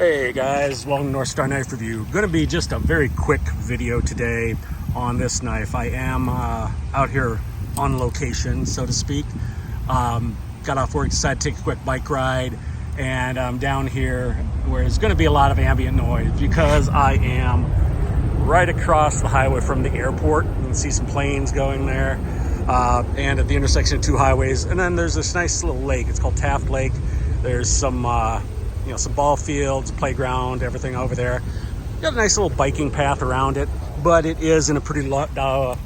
Hey guys, welcome to North Star Knife Review. Going to be just a very quick video today on this knife. I am out here on location, so to speak. Got off work, decided to take a quick bike ride, and I'm down here where there's going to be a lot of ambient noise because I am right across the highway from the airport. You can see some planes going there, and at the intersection of two highways. And then there's this nice little lake. It's called Taft Lake. There's some some ball fields, playground, everything over there. Got a nice little biking path around it, but it is in a pretty loud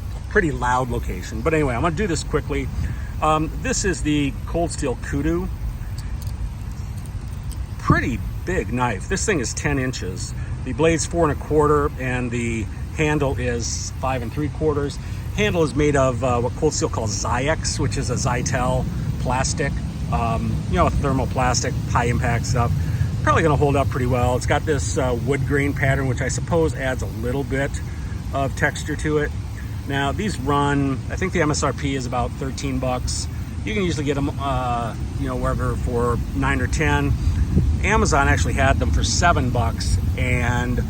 location. But anyway, I'm gonna do this quickly. This is the cold steel Kudu. Pretty big knife. This thing is 10 inches. The blade's 4 1/4, and the handle is 5 3/4. Handle is made of what Cold Steel calls Zyx, which is a Zytel plastic. Thermoplastic, high impact stuff. Probably going to hold up pretty well. It's got this wood grain pattern, which I suppose adds a little bit of texture to it. Now these run, I think the MSRP is about 13 bucks. You can usually get them, wherever for 9 or 10. Amazon actually had them for 7 bucks, and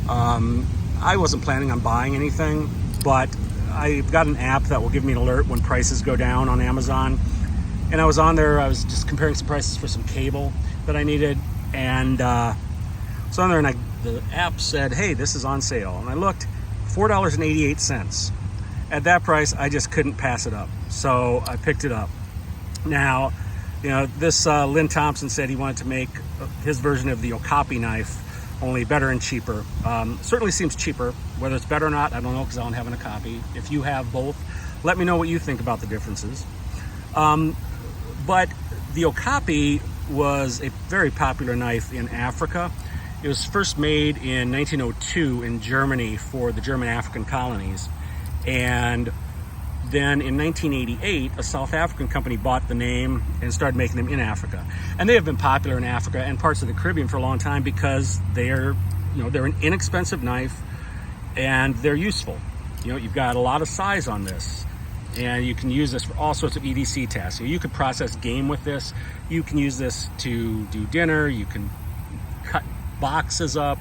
I wasn't planning on buying anything, but I've got an app that will give me an alert when prices go down on Amazon. And I was on there, I was just comparing some prices for some cable that I needed. And so on there, and the app said, hey, this is on sale. And I looked, $4.88. At that price, I just couldn't pass it up. So I picked it up. Now, this Lynn Thompson said he wanted to make his version of the Okapi knife, only better and cheaper. Certainly seems cheaper. Whether it's better or not, I don't know, because I don't have an Okapi. If you have both, let me know what you think about the differences. But the Okapi was a very popular knife in Africa. It was first made in 1902 in Germany for the German African colonies. And then in 1988, a South African company bought the name and started making them in Africa. And they have been popular in Africa and parts of the Caribbean for a long time because they're an inexpensive knife and they're useful. You've got a lot of size on this. And you can use this for all sorts of EDC tasks. So you could process game with this. You can use this to do dinner. You can cut boxes up.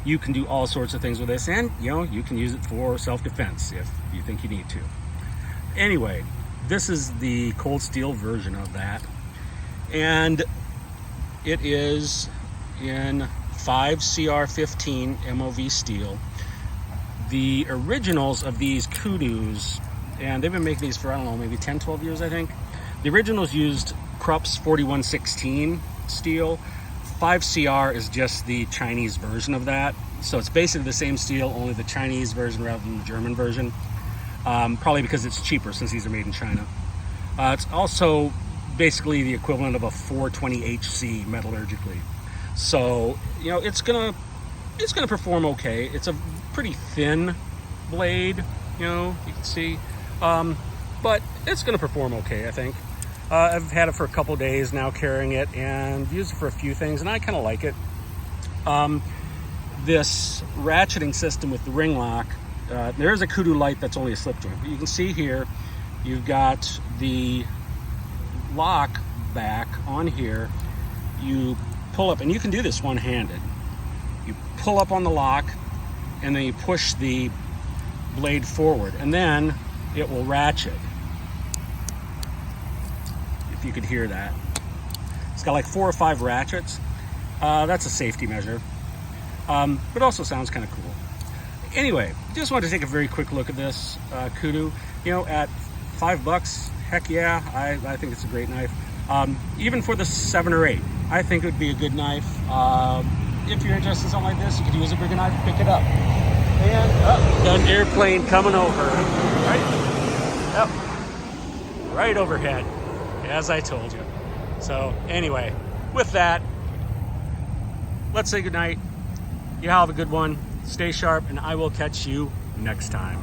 You can do all sorts of things with this. And, you can use it for self-defense if you think you need to. Anyway, this is the cold steel version of that. And it is in 5CR15 MOV steel. The originals of these Kudus, and they've been making these for, I don't know, maybe 10, 12 years, I think. The originals used Krupp's 4116 steel. 5CR is just the Chinese version of that. So it's basically the same steel, only the Chinese version rather than the German version. Probably because it's cheaper since these are made in China. It's also basically the equivalent of a 420HC metallurgically. So, it's gonna perform okay. It's a pretty thin blade, you can see. But it's going to perform okay, I think. I've had it for a couple days now, carrying it, and used it for a few things, and I kind of like it. This ratcheting system with the ring lock, there is a Kudu light that's only a slip joint, but you can see here, you've got the lock back on here. You pull up, and you can do this one-handed. You pull up on the lock, and then you push the blade forward, and then it will ratchet. If you could hear that. It's got like 4 or 5 ratchets. That's a safety measure. But also sounds kind of cool. Anyway, just wanted to take a very quick look at this Kudu. At 5 bucks, heck yeah, I think it's a great knife. Even for the 7 or 8, I think it would be a good knife. If you're interested in something like this, you could use a bigger knife, pick it up. And got an airplane coming over. Right overhead, as I told you. So anyway, with that, let's say goodnight. You have a good one. Stay sharp, and I will catch you next time.